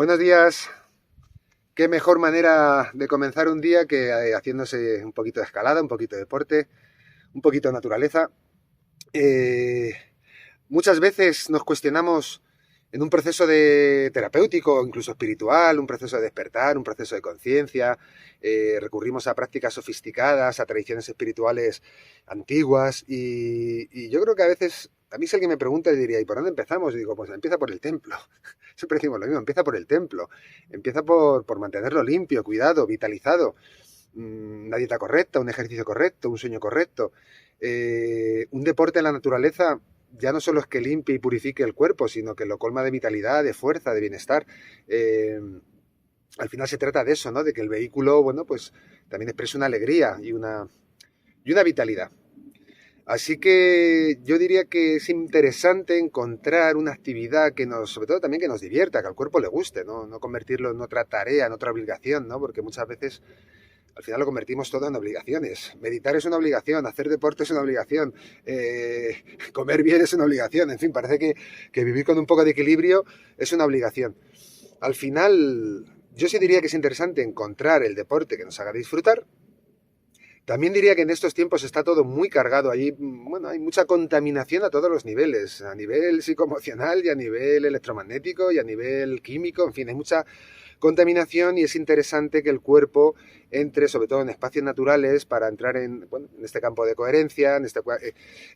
Buenos días. Qué mejor manera de comenzar un día que haciéndose un poquito de escalada, un poquito de deporte, un poquito de naturaleza. Eh, Muchas veces nos cuestionamos en un proceso de terapéutico, incluso espiritual, un proceso de despertar, un proceso de conciencia. Recurrimos a prácticas sofisticadas, a tradiciones espirituales antiguas y yo creo que a veces, a mí si alguien me pregunta, le diría, ¿y por dónde empezamos? Y digo, pues empieza por el templo. Siempre decimos lo mismo, empieza por el templo. Empieza por mantenerlo limpio, cuidado, vitalizado. Una dieta correcta, un ejercicio correcto, un sueño correcto. Un deporte en la naturaleza ya no solo es que limpie y purifique el cuerpo, sino que lo colma de vitalidad, de fuerza, de bienestar. Al final se trata de eso, ¿no? De que el vehículo, bueno, pues también exprese una alegría y una vitalidad. Así que yo diría que es interesante encontrar una actividad que nos, sobre todo también que nos divierta, que al cuerpo le guste, ¿no? No convertirlo en otra tarea, en otra obligación, ¿no? Porque muchas veces al final lo convertimos todo en obligaciones. Meditar es una obligación, hacer deporte es una obligación, comer bien es una obligación, en fin, parece que vivir con un poco de equilibrio es una obligación. Al final, yo sí diría que es interesante encontrar el deporte que nos haga disfrutar. También diría que en estos tiempos está todo muy cargado. Allí, bueno, hay mucha contaminación a todos los niveles, a nivel psicoemocional y a nivel electromagnético y a nivel químico, en fin, hay mucha contaminación y es interesante que el cuerpo entre, sobre todo en espacios naturales, para entrar en, bueno, en este campo de coherencia, en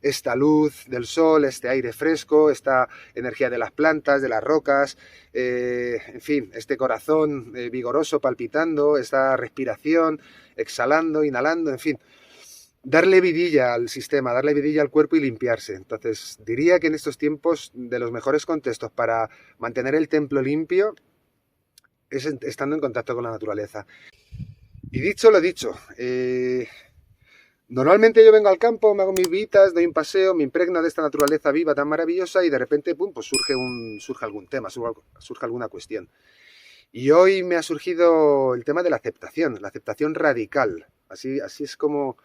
esta luz del sol, este aire fresco, esta energía de las plantas, de las rocas, en fin, este corazón vigoroso palpitando, esta respiración, exhalando, inhalando, en fin, darle vidilla al sistema, darle vidilla al cuerpo y limpiarse. Entonces, diría que en estos tiempos de los mejores contextos para mantener el templo limpio es estando en contacto con la naturaleza. Y dicho lo dicho, normalmente yo vengo al campo, me hago mis visitas, doy un paseo, me impregno de esta naturaleza viva tan maravillosa y de repente, pum, pues surge algún tema, surge alguna cuestión. Y hoy me ha surgido el tema de la aceptación radical. Así es como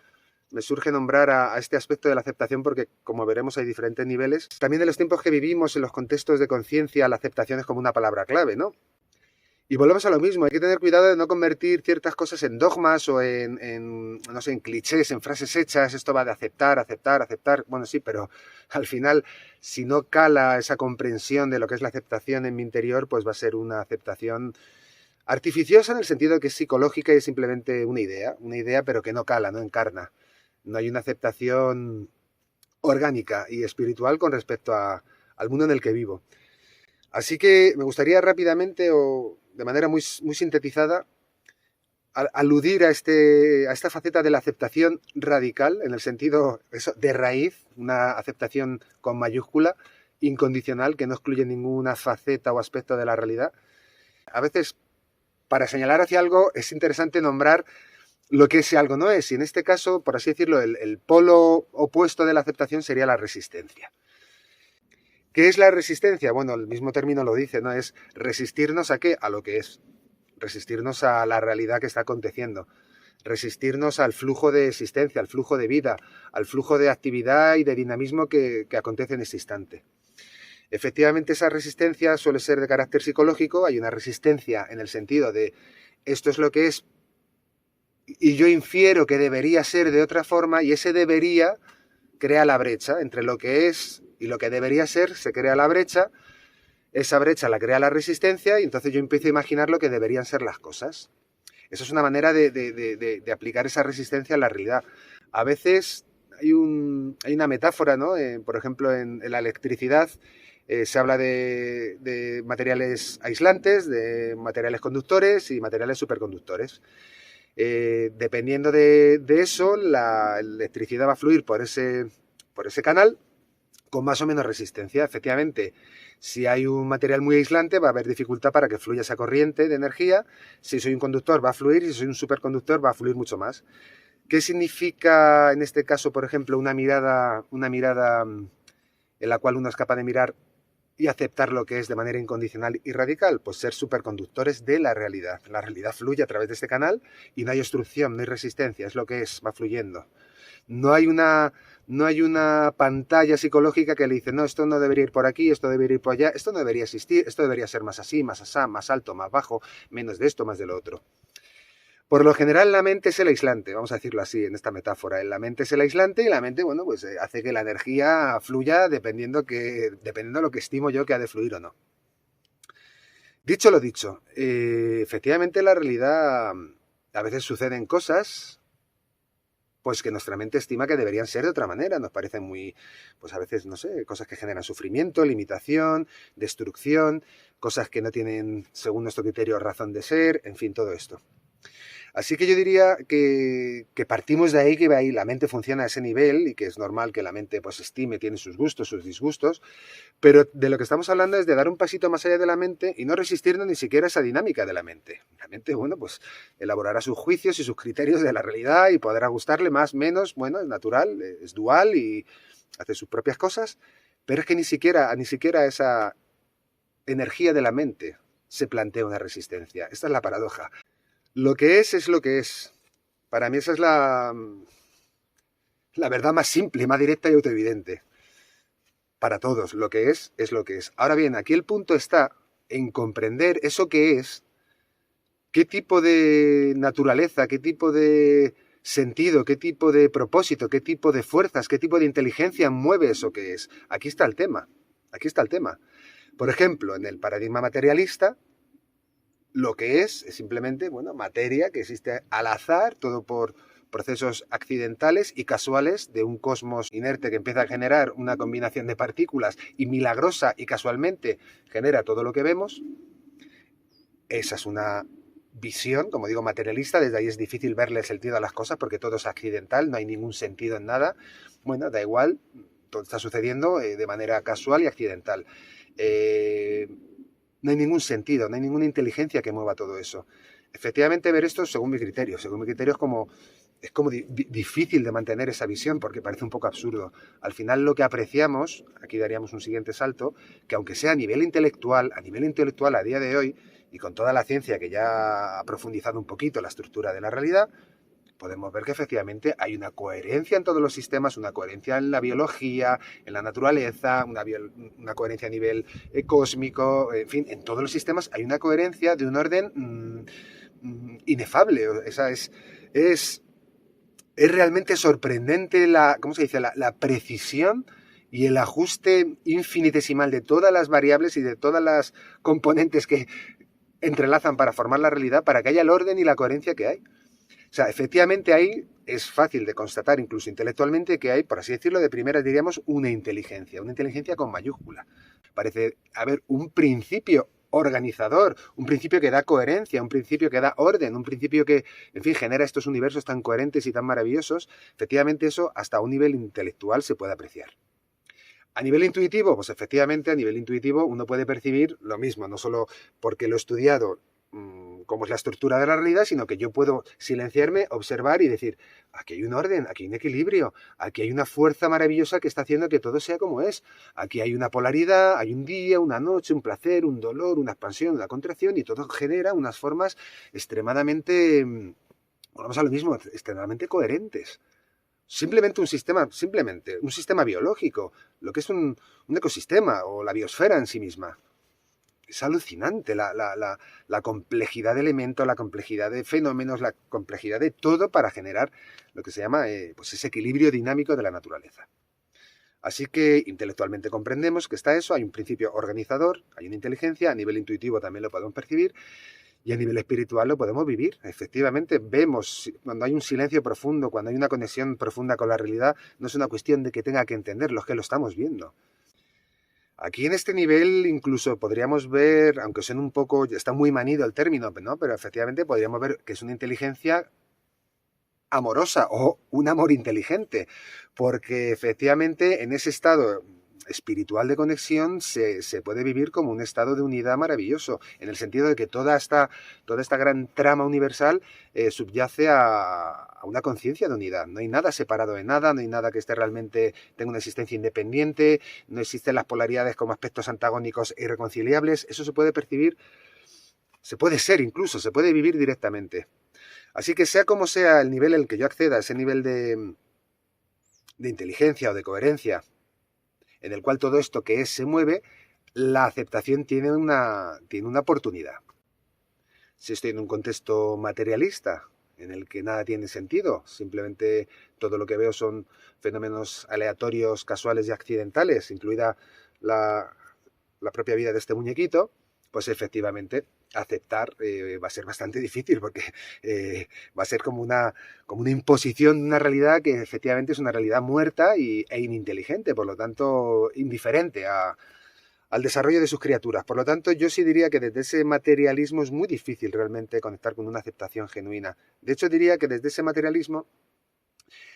me surge nombrar a este aspecto de la aceptación porque, como veremos, hay diferentes niveles. También en los tiempos que vivimos, en los contextos de conciencia, la aceptación es como una palabra clave, ¿no? Y volvemos a lo mismo, hay que tener cuidado de no convertir ciertas cosas en dogmas o no sé, en clichés, en frases hechas. Esto va de aceptar, aceptar, aceptar. Bueno, sí, pero al final, si no cala esa comprensión de lo que es la aceptación en mi interior, pues va a ser una aceptación artificiosa en el sentido de que es psicológica y es simplemente una idea pero que no cala, no encarna. No hay una aceptación orgánica y espiritual con respecto al mundo en el que vivo. Así que me gustaría rápidamente o de manera muy sintetizada aludir a esta faceta de la aceptación radical, en el sentido eso, de raíz, una aceptación con mayúscula, incondicional, que no excluye ninguna faceta o aspecto de la realidad. A veces, para señalar hacia algo, es interesante nombrar lo que ese algo no es, y en este caso, por así decirlo, el polo opuesto de la aceptación sería la resistencia. ¿Qué es la resistencia? Bueno, el mismo término lo dice, ¿no? Es resistirnos ¿a qué? A lo que es. Resistirnos a la realidad que está aconteciendo. Resistirnos al flujo de existencia, al flujo de vida, al flujo de actividad y de dinamismo que acontece en ese instante. Efectivamente, esa resistencia suele ser de carácter psicológico. Hay una resistencia en el sentido de esto es lo que es y yo infiero que debería ser de otra forma, y ese debería crea la brecha entre lo que es y lo que debería ser, se crea la brecha, esa brecha la crea la resistencia y entonces yo empiezo a imaginar lo que deberían ser las cosas. Eso es una manera de aplicar esa resistencia a la realidad. A veces hay una metáfora, ¿no? Por ejemplo, en la electricidad se habla de materiales aislantes, de materiales conductores y materiales superconductores. Dependiendo de eso, la electricidad va a fluir por ese canal con más o menos resistencia. Efectivamente, si hay un material muy aislante, va a haber dificultad para que fluya esa corriente de energía. Si soy un conductor, va a fluir, y si soy un superconductor, va a fluir mucho más. ¿Qué significa, en este caso, por ejemplo, una mirada en la cual uno es capaz de mirar y aceptar lo que es de manera incondicional y radical? Pues ser superconductores de la realidad. La realidad fluye a través de este canal y no hay obstrucción, no hay resistencia, es lo que es, va fluyendo. No hay una pantalla psicológica que le dice, no, esto no debería ir por aquí, esto debería ir por allá, esto no debería existir, esto debería ser más así, más asá, más alto, más bajo, menos de esto, más de lo otro. Por lo general la mente es el aislante, vamos a decirlo así en esta metáfora. La mente es el aislante y la mente, bueno, pues hace que la energía fluya dependiendo de lo que estimo yo que ha de fluir o no. Dicho lo dicho, efectivamente la realidad a veces suceden cosas pues que nuestra mente estima que deberían ser de otra manera, nos parecen muy, pues a veces, no sé, cosas que generan sufrimiento, limitación, destrucción, cosas que no tienen, según nuestro criterio, razón de ser, en fin, todo esto. Así que yo diría que partimos de ahí, que ahí la mente funciona a ese nivel y que es normal que la mente pues estime, tiene sus gustos, sus disgustos, pero de lo que estamos hablando es de dar un pasito más allá de la mente y no resistirnos ni siquiera a esa dinámica de la mente. La mente, bueno, pues elaborará sus juicios y sus criterios de la realidad y podrá gustarle más, menos, bueno, es natural, es dual y hace sus propias cosas, pero es que ni siquiera esa energía de la mente se plantea una resistencia. Esta es la paradoja. Lo que es lo que es. Para mí esa es la verdad más simple, más directa y autoevidente. Para todos, lo que es lo que es. Ahora bien, aquí el punto está en comprender eso que es, qué tipo de naturaleza, qué tipo de sentido, qué tipo de propósito, qué tipo de fuerzas, qué tipo de inteligencia mueve eso que es. Aquí está el tema. Aquí está el tema. Por ejemplo, en el paradigma materialista, lo que es simplemente, bueno, materia que existe al azar, todo por procesos accidentales y casuales de un cosmos inerte que empieza a generar una combinación de partículas y milagrosa y casualmente genera todo lo que vemos. Esa es una visión, como digo, materialista. Desde ahí es difícil verle el sentido a las cosas porque todo es accidental, no hay ningún sentido en nada. Bueno, da igual, todo está sucediendo de manera casual y accidental. No hay ningún sentido, no hay ninguna inteligencia que mueva todo eso. Efectivamente, ver esto según mi criterio. Según mi criterio es como difícil de mantener esa visión porque parece un poco absurdo. Al final lo que apreciamos, aquí daríamos un siguiente salto, que aunque sea a nivel intelectual a día de hoy, y con toda la ciencia que ya ha profundizado un poquito la estructura de la realidad, podemos ver que efectivamente hay una coherencia en todos los sistemas, una coherencia en la biología, en la naturaleza, una coherencia a nivel cósmico, en fin, en todos los sistemas hay una coherencia de un orden inefable. Esa es realmente sorprendente ¿cómo se dice? La precisión y el ajuste infinitesimal de todas las variables y de todas las componentes que entrelazan para formar la realidad, para que haya el orden y la coherencia que hay. O sea, efectivamente ahí es fácil de constatar, incluso intelectualmente, que hay, por así decirlo, de primeras diríamos, una inteligencia con mayúscula. Parece haber un principio organizador, un principio que da coherencia, un principio que da orden, un principio que, en fin, genera estos universos tan coherentes y tan maravillosos. Efectivamente eso hasta un nivel intelectual se puede apreciar. A nivel intuitivo, pues efectivamente a nivel intuitivo uno puede percibir lo mismo, no solo porque lo he estudiado cómo es la estructura de la realidad, sino que yo puedo silenciarme, observar y decir, aquí hay un orden, aquí hay un equilibrio, aquí hay una fuerza maravillosa que está haciendo que todo sea como es. Aquí hay una polaridad, hay un día, una noche, un placer, un dolor, una expansión, una contracción y todo genera unas formas extremadamente, volvamos a lo mismo, extremadamente coherentes. Simplemente un sistema biológico, lo que es un ecosistema o la biosfera en sí misma. Es alucinante la complejidad de elementos, la complejidad de fenómenos, la complejidad de todo para generar lo que se llama pues ese equilibrio dinámico de la naturaleza. Así que intelectualmente comprendemos que está eso, hay un principio organizador, hay una inteligencia, a nivel intuitivo también lo podemos percibir y a nivel espiritual lo podemos vivir. Efectivamente, vemos cuando hay un silencio profundo, cuando hay una conexión profunda con la realidad, no es una cuestión de que tenga que entenderlo, es que lo estamos viendo. Aquí en este nivel incluso podríamos ver, aunque suene un poco, está muy manido el término, ¿no? Pero efectivamente podríamos ver que es una inteligencia amorosa o un amor inteligente, porque efectivamente en ese estado espiritual de conexión se puede vivir como un estado de unidad maravilloso, en el sentido de que toda esta gran trama universal subyace a una conciencia de unidad. No hay nada separado de nada, no hay nada que esté realmente tenga una existencia independiente, no existen las polaridades como aspectos antagónicos e irreconciliables. Eso se puede percibir, se puede ser incluso, se puede vivir directamente. Así que sea como sea el nivel en el que yo acceda, ese nivel de de inteligencia o de coherencia, en el cual todo esto que es se mueve, la aceptación tiene una oportunidad. Si estoy en un contexto materialista, en el que nada tiene sentido, simplemente todo lo que veo son fenómenos aleatorios, casuales y accidentales, incluida la propia vida de este muñequito, pues efectivamente aceptar va a ser bastante difícil porque va a ser como una imposición de una realidad que efectivamente es una realidad muerta e ininteligente, por lo tanto indiferente al desarrollo de sus criaturas. Por lo tanto, yo sí diría que desde ese materialismo es muy difícil realmente conectar con una aceptación genuina. De hecho, diría que desde ese materialismo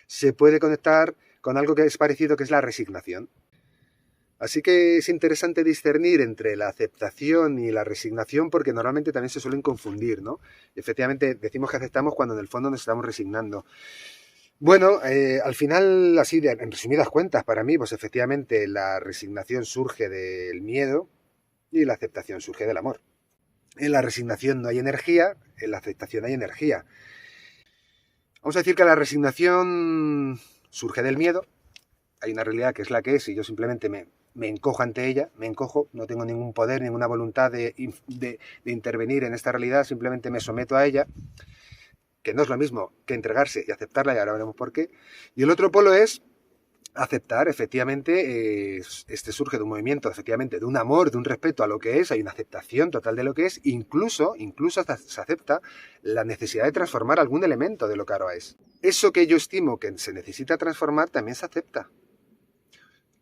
se puede conectar con algo que es parecido, que es la resignación. Así que es interesante discernir entre la aceptación y la resignación porque normalmente también se suelen confundir, ¿no? Efectivamente, decimos que aceptamos cuando en el fondo nos estamos resignando. Bueno, al final, así, en resumidas cuentas, para mí, pues efectivamente la resignación surge del miedo y la aceptación surge del amor. En la resignación no hay energía, en la aceptación hay energía. Vamos a decir que la resignación surge del miedo, hay una realidad que es la que es y yo simplemente me encojo ante ella, me encojo, no tengo ningún poder, ninguna voluntad de intervenir en esta realidad, simplemente me someto a ella, que no es lo mismo que entregarse y aceptarla, y ahora veremos por qué. Y el otro polo es aceptar, efectivamente, este surge de un movimiento, efectivamente, de un amor, de un respeto a lo que es, hay una aceptación total de lo que es, incluso hasta se acepta la necesidad de transformar algún elemento de lo que ahora es. Eso que yo estimo que se necesita transformar también se acepta.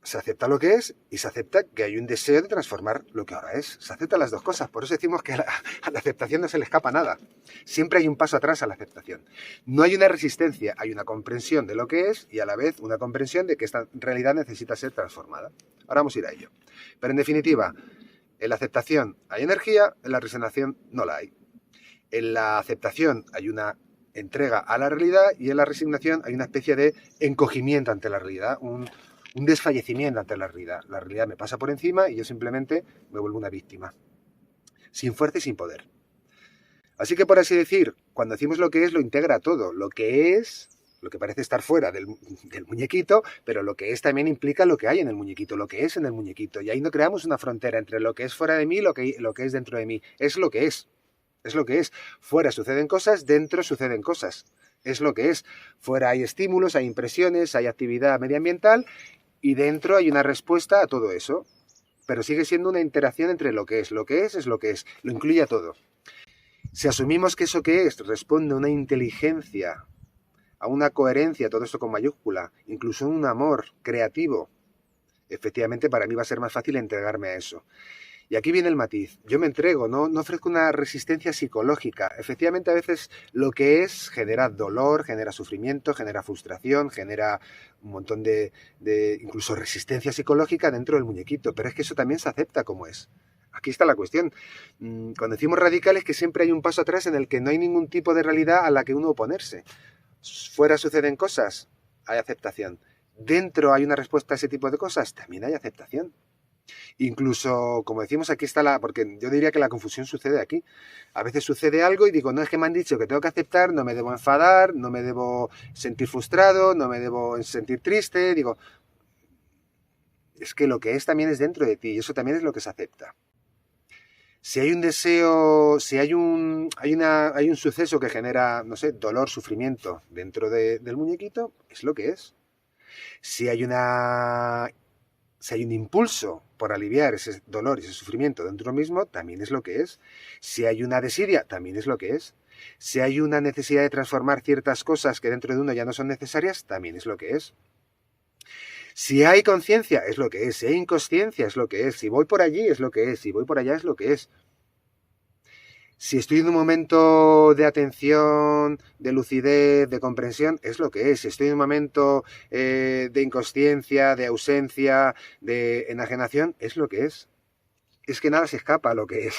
Se acepta lo que es y se acepta que hay un deseo de transformar lo que ahora es. Se aceptan las dos cosas. Por eso decimos que a la aceptación no se le escapa nada. Siempre hay un paso atrás a la aceptación. No hay una resistencia, hay una comprensión de lo que es y a la vez una comprensión de que esta realidad necesita ser transformada. Ahora vamos a ir a ello. Pero en definitiva, en la aceptación hay energía, en la resignación no la hay. En la aceptación hay una entrega a la realidad y en la resignación hay una especie de encogimiento ante la realidad, un desfallecimiento ante la realidad. La realidad me pasa por encima y yo simplemente me vuelvo una víctima, sin fuerza y sin poder. Así que, por así decir, cuando decimos lo que es, lo integra todo. Lo que es, lo que parece estar fuera del muñequito, pero lo que es también implica lo que hay en el muñequito, lo que es en el muñequito. Y ahí no creamos una frontera entre lo que es fuera de mí y lo que es dentro de mí. Es lo que es. Es lo que es. Fuera suceden cosas, dentro suceden cosas. Es lo que es. Fuera hay estímulos, hay impresiones, hay actividad medioambiental y dentro hay una respuesta a todo eso. Pero sigue siendo una interacción entre lo que es. Lo que es lo que es. Lo incluye a todo. Si asumimos que eso que es responde a una inteligencia, a una coherencia, todo esto con mayúscula, incluso un amor creativo, efectivamente para mí va a ser más fácil entregarme a eso. Y aquí viene el matiz. Yo me entrego, no ofrezco una resistencia psicológica. Efectivamente, a veces lo que es genera dolor, genera sufrimiento, genera frustración, genera un montón de incluso resistencia psicológica dentro del muñequito. Pero es que eso también se acepta como es. Aquí está la cuestión. Cuando decimos radicales, que siempre hay un paso atrás en el que no hay ningún tipo de realidad a la que uno oponerse. Fuera suceden cosas, hay aceptación. Dentro hay una respuesta a ese tipo de cosas, también hay aceptación. Incluso, como decimos, aquí está porque yo diría que la confusión sucede aquí. A veces sucede algo y digo, no, es que me han dicho que tengo que aceptar, no me debo enfadar, no me debo sentir frustrado, no me debo sentir triste. Digo, es que lo que es también es dentro de ti y eso también es lo que se acepta. Si hay un deseo, si hay un suceso que genera, no sé, dolor, sufrimiento dentro del muñequito, es lo que es. Si hay un impulso por aliviar ese dolor y ese sufrimiento dentro mismo, también es lo que es. Si hay una desidia, también es lo que es. Si hay una necesidad de transformar ciertas cosas que dentro de uno ya no son necesarias, también es lo que es. Si hay conciencia, es lo que es. Si hay inconsciencia, es lo que es. Si voy por allí, es lo que es. Si voy por allá, es lo que es. Si estoy en un momento de atención, de lucidez, de comprensión, es lo que es. Si estoy en un momento de inconsciencia, de ausencia, de enajenación, es lo que es. Es que nada se escapa a lo que es.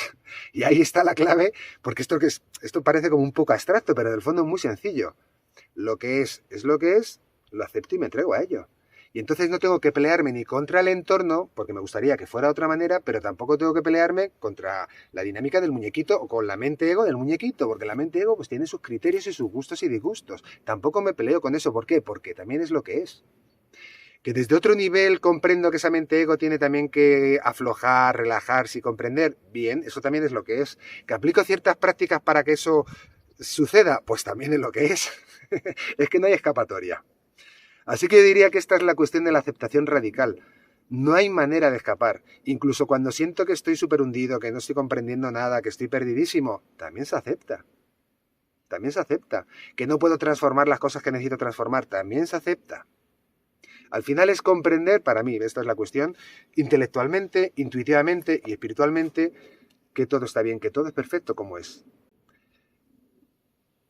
Y ahí está la clave, porque esto parece como un poco abstracto, pero en el fondo es muy sencillo. Lo que es lo que es, lo acepto y me entrego a ello. Y entonces no tengo que pelearme ni contra el entorno, porque me gustaría que fuera de otra manera, pero tampoco tengo que pelearme contra la dinámica del muñequito o con la mente ego del muñequito, porque la mente ego pues tiene sus criterios y sus gustos y disgustos. Tampoco me peleo con eso. ¿Por qué? Porque también es lo que es. Que desde otro nivel comprendo que esa mente ego tiene también que aflojar, relajarse y comprender. Bien, eso también es lo que es. Que aplico ciertas prácticas para que eso suceda, pues también es lo que es. Es que no hay escapatoria. Así que yo diría que esta es la cuestión de la aceptación radical. No hay manera de escapar. Incluso cuando siento que estoy súper hundido, que no estoy comprendiendo nada, que estoy perdidísimo, también se acepta. También se acepta. Que no puedo transformar las cosas que necesito transformar, también se acepta. Al final es comprender, para mí, esta es la cuestión, intelectualmente, intuitivamente y espiritualmente, que todo está bien, que todo es perfecto como es.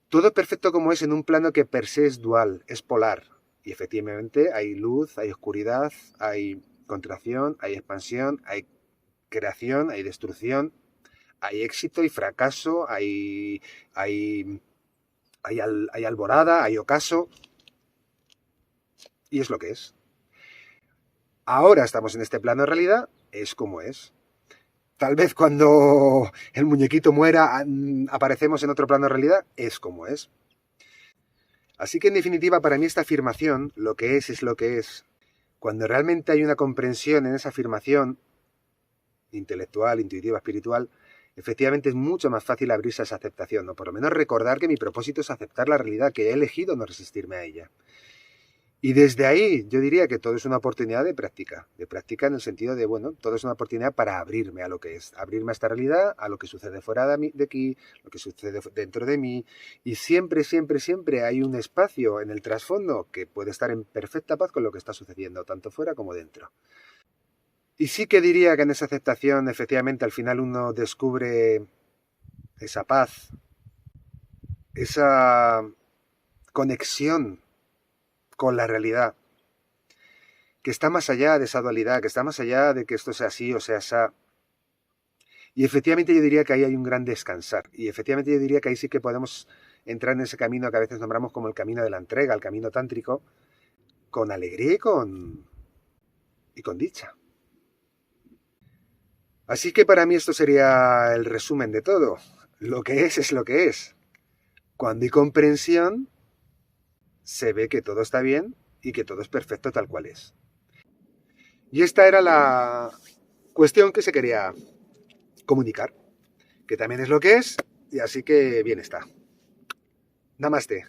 Todo es perfecto como es en un plano que per se es dual, es polar. Y efectivamente hay luz, hay oscuridad, hay contracción, hay expansión, hay creación, hay destrucción, hay éxito y fracaso, hay alborada, hay ocaso, y es lo que es. Ahora estamos en este plano de realidad, es como es. Tal vez cuando el muñequito muera aparecemos en otro plano de realidad, es como es. Así que en definitiva para mí esta afirmación, lo que es lo que es. Cuando realmente hay una comprensión en esa afirmación, intelectual, intuitiva, espiritual, efectivamente es mucho más fácil abrirse a esa aceptación, o por lo menos recordar que mi propósito es aceptar la realidad, que he elegido no resistirme a ella. Y desde ahí yo diría que todo es una oportunidad de práctica en el sentido de, bueno, todo es una oportunidad para abrirme a lo que es, abrirme a esta realidad, a lo que sucede fuera de aquí, lo que sucede dentro de mí, y siempre, siempre, siempre hay un espacio en el trasfondo que puede estar en perfecta paz con lo que está sucediendo, tanto fuera como dentro. Y sí que diría que en esa aceptación, efectivamente, al final uno descubre esa paz, esa conexión con la realidad, que está más allá de esa dualidad, que está más allá de que esto sea así o sea esa. Y efectivamente yo diría que ahí hay un gran descansar. Y efectivamente yo diría que ahí sí que podemos entrar en ese camino que a veces nombramos como el camino de la entrega, el camino tántrico, con alegría y con dicha. Así que para mí esto sería el resumen de todo. Lo que es lo que es. Cuando hay comprensión, se ve que todo está bien y que todo es perfecto tal cual es. Y esta era la cuestión que se quería comunicar, que también es lo que es, y así que bien está. Namaste.